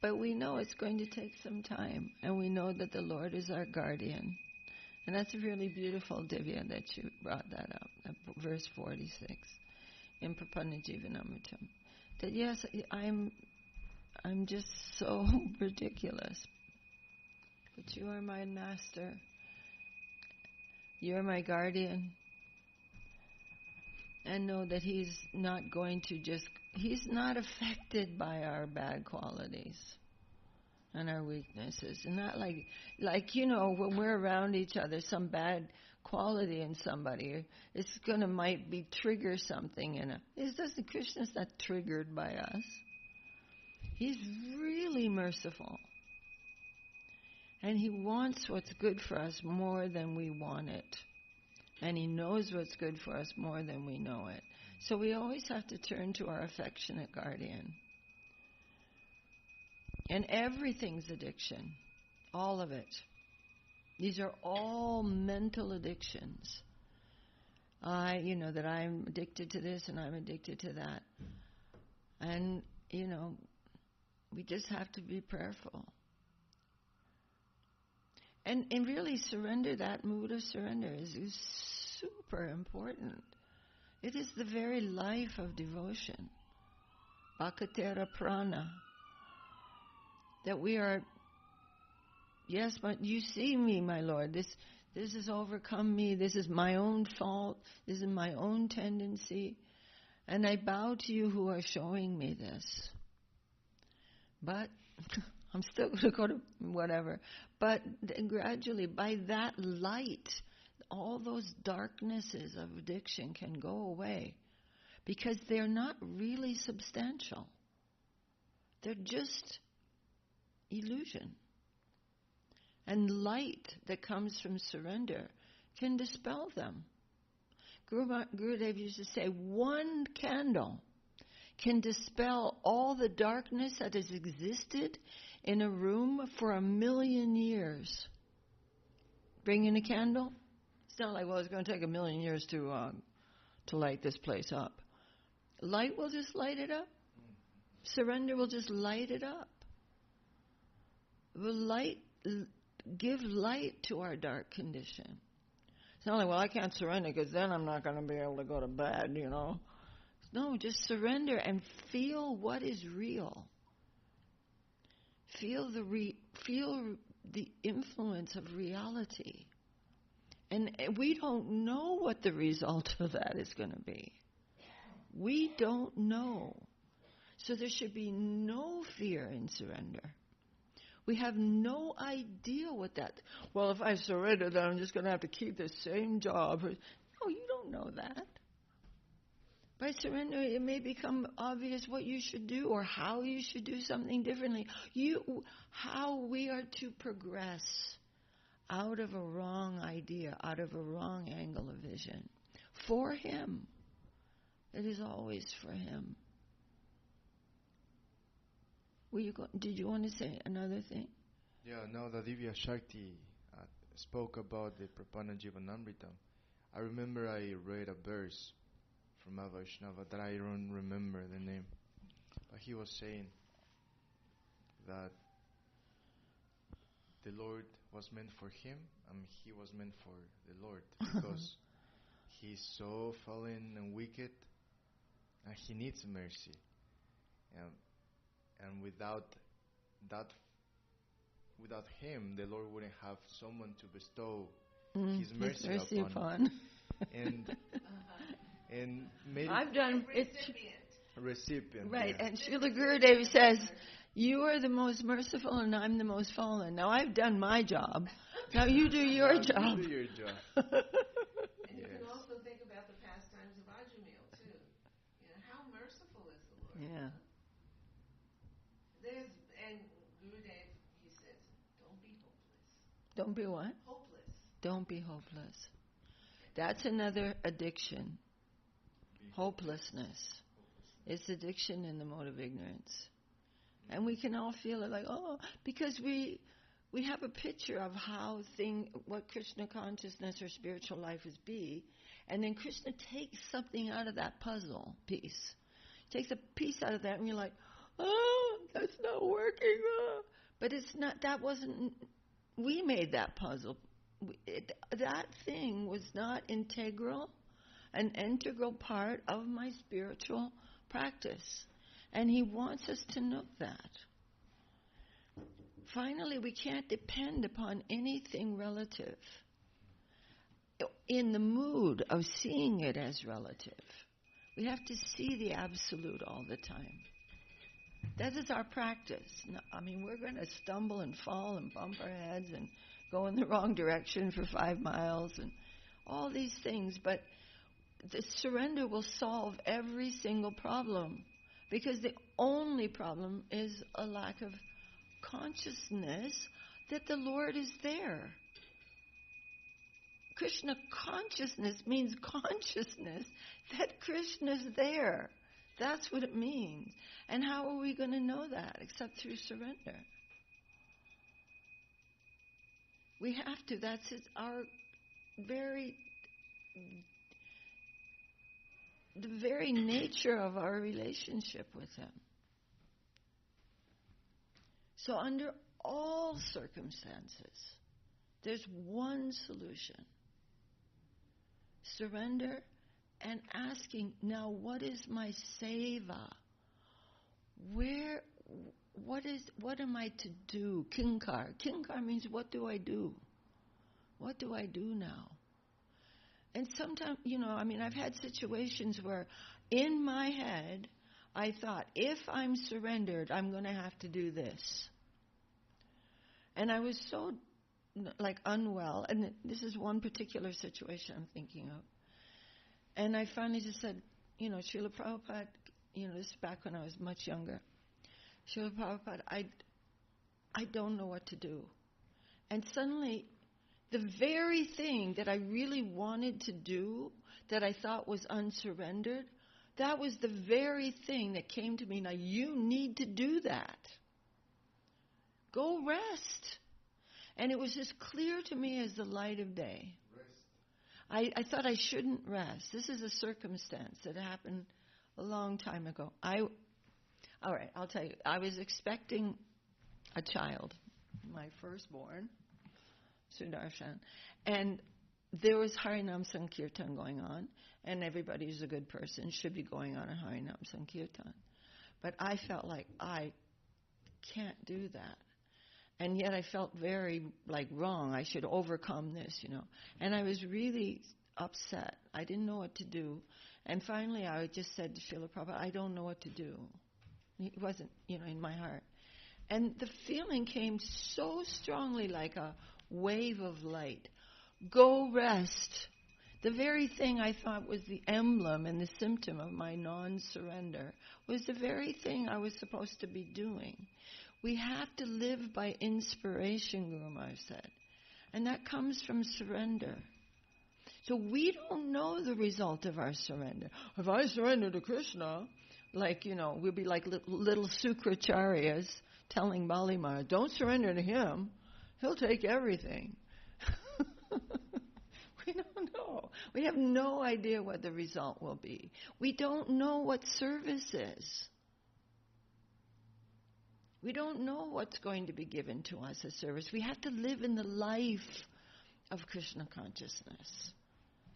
But we know it's going to take some time, and we know that the Lord is our guardian. And that's really beautiful, Divya, that you brought that up, verse 46 in Prapannajivanamritam. That yes, I'm just so ridiculous. But you are my master. You're my guardian. And know that he's not going to he's not affected by our bad qualities and our weaknesses. And not like when we're around each other, some bad quality in somebody, it's might be trigger something in Krishna's not triggered by us. He's really merciful. And he wants what's good for us more than we want it. And he knows what's good for us more than we know it. So we always have to turn to our affectionate guardian. And everything's addiction. All of it. These are all mental addictions. That I'm addicted to this and I'm addicted to that. And, we just have to be prayerful. And really surrender, that mood of surrender is super important. It is the very life of devotion. Bhakatera prana. That we are, yes, but you see me, my Lord. This has overcome me. This is my own fault. This is my own tendency. And I bow to you who are showing me this. But I'm still going to go to whatever. But gradually, by that light, all those darknesses of addiction can go away. Because they're not really substantial. They're just illusion. And light that comes from surrender can dispel them. Gurudev used to say, one candle can dispel all the darkness that has existed in a room for 1,000,000 years. Bring in a candle. It's not like, it's going to take 1,000,000 years to light this place up. Light will just light it up. Surrender will just light it up. Will give light to our dark condition. It's not like, I can't surrender because then I'm not going to be able to go to bed, No, just surrender and feel what is real. Feel the influence of reality. And we don't know what the result of that is going to be. We don't know. So there should be no fear in surrender. We have no idea what that... if I surrender, then I'm just going to have to keep the same job. No, you don't know that. By surrender, it may become obvious what you should do or how you should do something differently. How we are to progress out of a wrong idea, out of a wrong angle of vision. For him. It is always for him. Did you want to say another thing? Yeah, now that Divya Shakti spoke about the Prapannajivanamrita, I remember I read a verse from a Vaishnava that I don't remember the name. But he was saying that the Lord was meant for him and he was meant for the Lord because he's so fallen and wicked and he needs mercy. And without him, the Lord wouldn't have someone to bestow his mercy upon. And maybe I've done recipient. Right, yeah. and Srila Gurudev says, you are the most merciful and I'm the most fallen. Now I've done my job. Now you do your job. You do your job. And you can also think about the pastimes of Ajamil too. How merciful is the Lord? Yeah. And Gurudev, he says, don't be hopeless. Don't be what? Hopeless. Don't be hopeless. That's another addiction. Hopelessness. It's addiction in the mode of ignorance. And we can all feel it like, because we have a picture of what Krishna consciousness or spiritual life is be, And then Krishna takes something out of that puzzle piece. Takes a piece out of that, and you're like, oh, that's not working. But it's not, that wasn't, we made that puzzle. That thing was not an integral part of my spiritual practice. And he wants us to know that. Finally, we can't depend upon anything relative in the mood of seeing it as relative. We have to see the absolute all the time. That is our practice. I mean, we're going to stumble and fall and bump our heads and go in the wrong direction for 5 miles and all these things, but the surrender will solve every single problem, because the only problem is a lack of consciousness that the Lord is there. Krishna consciousness means consciousness that Krishna's there. That's what it means. And how are we going to know that except through surrender? We have to. That's the very nature of our relationship with Him. So under all circumstances, there's one solution. Surrender and asking, now what is my seva? What am I to do? Kinkar. Kinkar means, what do I do? What do I do now? And sometimes, I've had situations where in my head, I thought, if I'm surrendered, I'm going to have to do this. And I was so, unwell. And this is one particular situation I'm thinking of. And I finally just said, Srila Prabhupada, this is back when I was much younger. Srila Prabhupada, I don't know what to do. And suddenly, the very thing that I really wanted to do, that I thought was unsurrendered, that was the very thing that came to me. Now, you need to do that. Go rest. And it was as clear to me as the light of day. I thought I shouldn't rest. This is a circumstance that happened a long time ago. All right, I'll tell you. I was expecting a child, my firstborn, Sudarshan, and there was Harinam Sankirtan going on, and everybody who's a good person should be going on a Harinam Sankirtan. But I felt like I can't do that. And yet I felt very, wrong. I should overcome this, And I was really upset. I didn't know what to do. And finally I just said to Srila Prabhupada, I don't know what to do. It wasn't, in my heart. And the feeling came so strongly like a wave of light. Go rest. The very thing I thought was the emblem and the symptom of my non-surrender was the very thing I was supposed to be doing. We have to live by inspiration, Guru Maharaj said. And that comes from surrender. So we don't know the result of our surrender. If I surrender to Krishna, we'll be like little Sukracharyas telling Bali Maharaj, don't surrender to him. He'll take everything. We don't know. We have no idea what the result will be. We don't know what service is. We don't know what's going to be given to us as service. We have to live in the life of Krishna consciousness.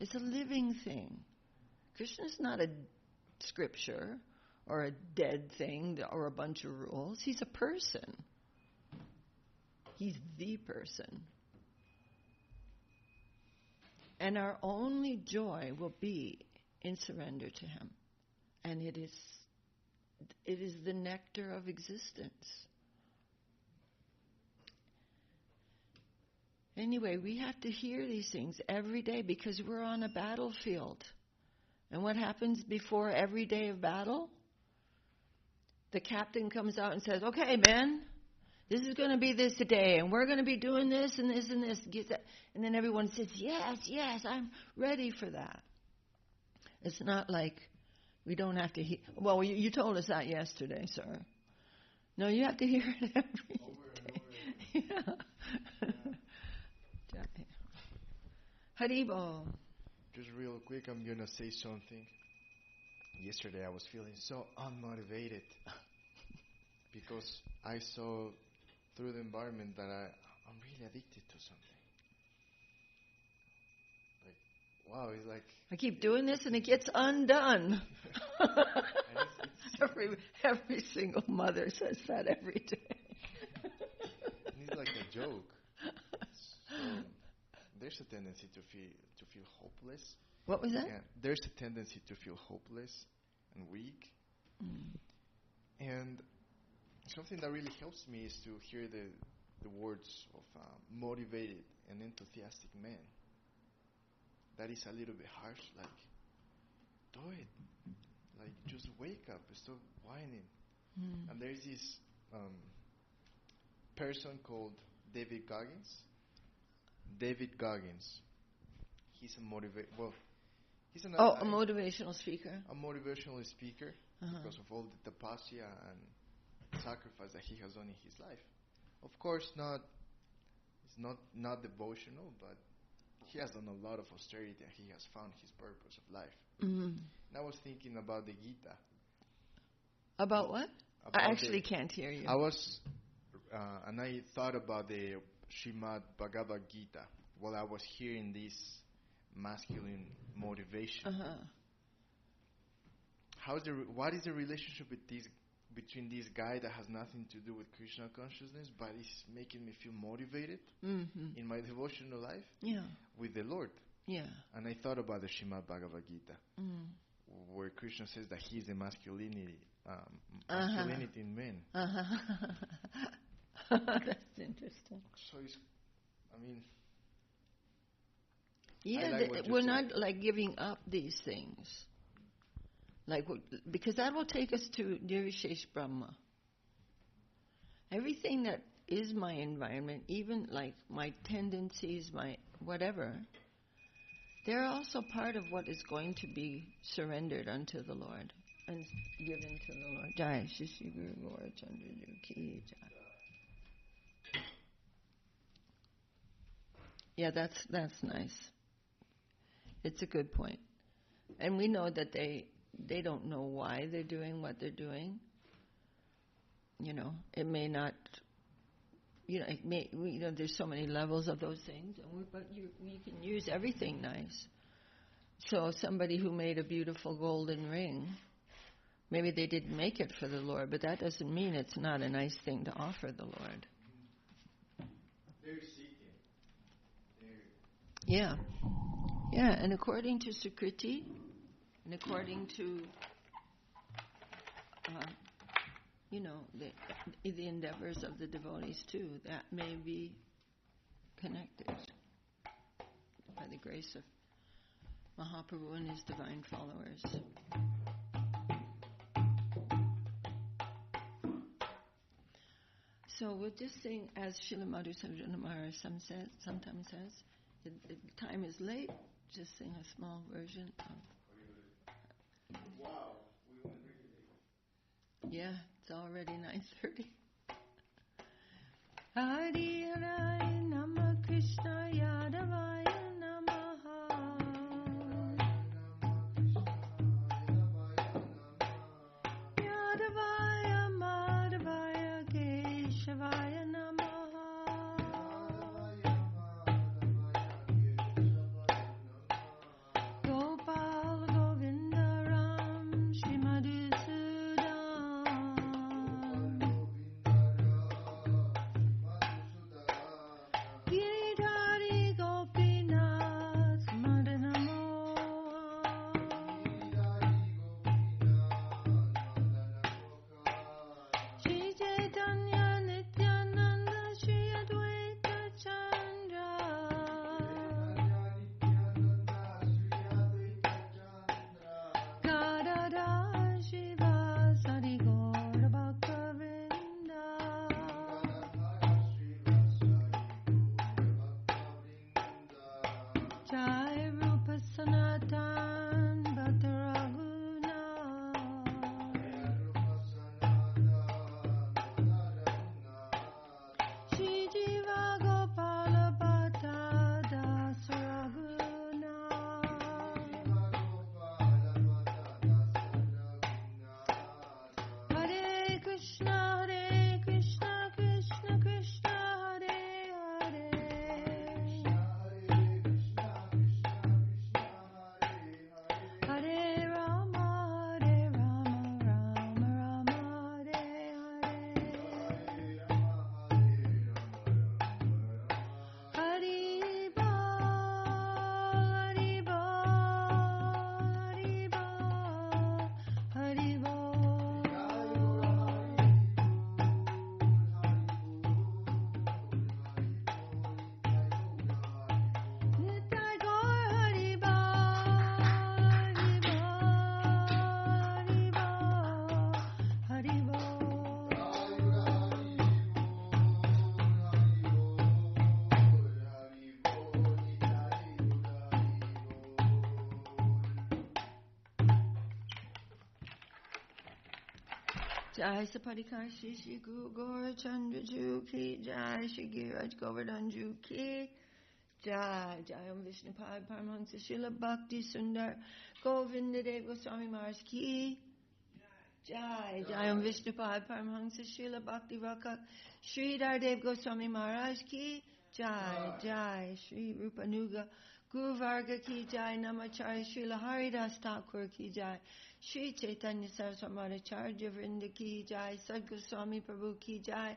It's a living thing. Krishna's not a scripture or a dead thing or a bunch of rules. He's a person. He's the person. And our only joy will be in surrender to Him. And it is the nectar of existence. Anyway, we have to hear these things every day because we're on a battlefield. And what happens before every day of battle? The captain comes out and says, okay, men, this is going to be this today, and we're going to be doing this and this and this. And then everyone says, yes, I'm ready for that. It's not like we don't have to hear. Well, you told us that yesterday, sir. No, you have to hear it every day. Yeah. Haribol. just real quick, I'm going to say something. Yesterday I was feeling so unmotivated because I saw through the environment that I'm really addicted to something. Like, wow, it's like... I keep doing this and it gets undone. Every single mother says that every day. It's like a joke. So there's a tendency to feel hopeless. What was that? Yeah, there's a tendency to feel hopeless and weak. And something that really helps me is to hear the words of motivated and enthusiastic men. That is a little bit harsh, like, do it. Like, just wake up, stop whining. And there's this person called David Goggins. David Goggins. He's a motivational speaker. A motivational speaker because of all the tapasya and sacrifice that he has done in his life. Of course, it's not devotional, but he has done a lot of austerity and he has found his purpose of life. And I was thinking about the Gita. About what? I actually can't hear you. I was, and I thought about the Srimad Bhagavad Gita while I was hearing this masculine motivation. What is the relationship between this guy that has nothing to do with Krishna consciousness, but is making me feel motivated in my devotional life with the Lord? Yeah. And I thought about the Srimad Bhagavad Gita, where Krishna says that he is the masculinity in men. That's interesting. So we're not like giving up these things, because that will take us to Nirvishesh Brahma. Everything that is my environment, even like my tendencies, my whatever, they're also part of what is going to be surrendered unto the Lord and given to the Lord. Jai Shri Shri Guru Gaura Chandra Ki Jai. Yeah, that's nice. It's a good point. And we know that they don't know why they're doing what they're doing. It may not, there's so many levels of those things, but you can use everything nice. So somebody who made a beautiful golden ring, maybe they didn't make it for the Lord, but that doesn't mean it's not a nice thing to offer the Lord. They're seeking. Yeah, and according to Sukriti, and according to, the endeavors of the devotees too, that may be connected by the grace of Mahaprabhu and his divine followers. So we'll just sing as Srila Madhusudana Maharaj sometimes says. The time is late. Just sing a small version of. Wow, we went really late. Yeah, it's already 9:30. Haraye Nama Krishna Yadavaya Namaha. Yadavaya Madhavaya Keshavaya Namaha. Gopal Govinda Ram Shri Madhusudana. Jai Sapadikar Shri Shri Guru Gaura Chandra Ju Ki Jai Shri Giraj Govardhan Ju Ki Jai Jai Om Vishnupad Paramahansa Srila Bhakti Sundar Govinda Dev Goswami Maharaj Ki Jai Jai Om Vishnupad Paramahansa Srila Bhakti Rakha Sridhar Dev Goswami Maharaj Ki Jai Jai Shri Rupanuga Guru Varga Ki Jai Namacharya Srila Haridas Thakur Ki Jai Shri Chaitanya Saraswat Acharya Vrinda Ki Jai Sad Goswami Prabhu Ki Jai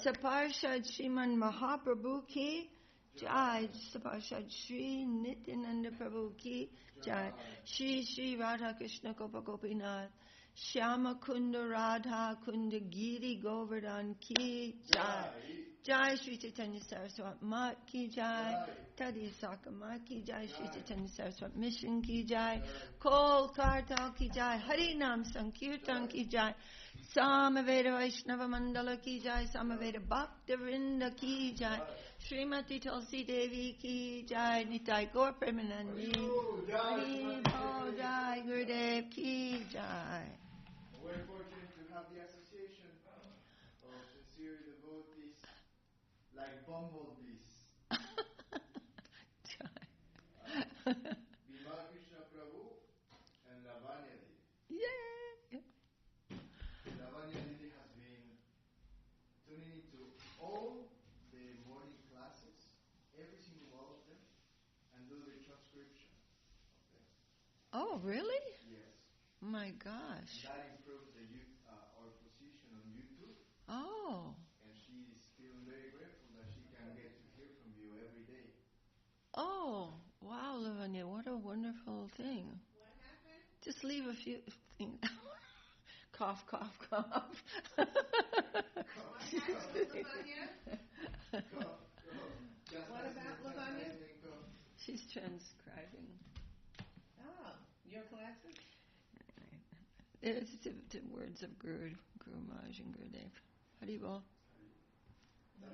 Saparshad Sriman Mahaprabhu Ki Jai Saparshad Shri Nityananda Prabhu Ki Jai Shri Shri Radha Krishna Gopa Gopinath Shyama Kunda Radha Kunda Giri Govardhan Ki Jai Jai Shri Chaitanya Saraswat Mat Ki Jai Tadi Saka Mat Ki Jai Shri Chaitanya Saraswat Mission Ki Jai Kol Kartal Ki Jai Hari Nam Sankirtan Ki Jai Samaveda Vaishnava Mandala Ki Jai Samaveda Bhakta Vrinda Ki Jai Srimati Tulsi Devi Ki Jai Nitai Gaur Premanandi Hari Bho Jai Gurudev Ki Jai. We're fortunate to have the association of sincere devotees like bumblebees. Bhima Krishna Prabhu and Lavanya Didi. Yay! Lavanya Didi has been tuning into all the morning classes, every single one of them, and do the transcription of them. Oh, really? Yes. My gosh. That improves our position on YouTube. Oh. And she is feeling very grateful that she can get to hear from you every day. Oh, wow, Lavanya, what a wonderful thing. What happened? Just leave a few things. Cough, cough, cough. What happened, Lavanya? What about Lavanya? She's transcribing. Oh, your classes? It's the words of Guru Maharaj and Gurudev. Haribol. No.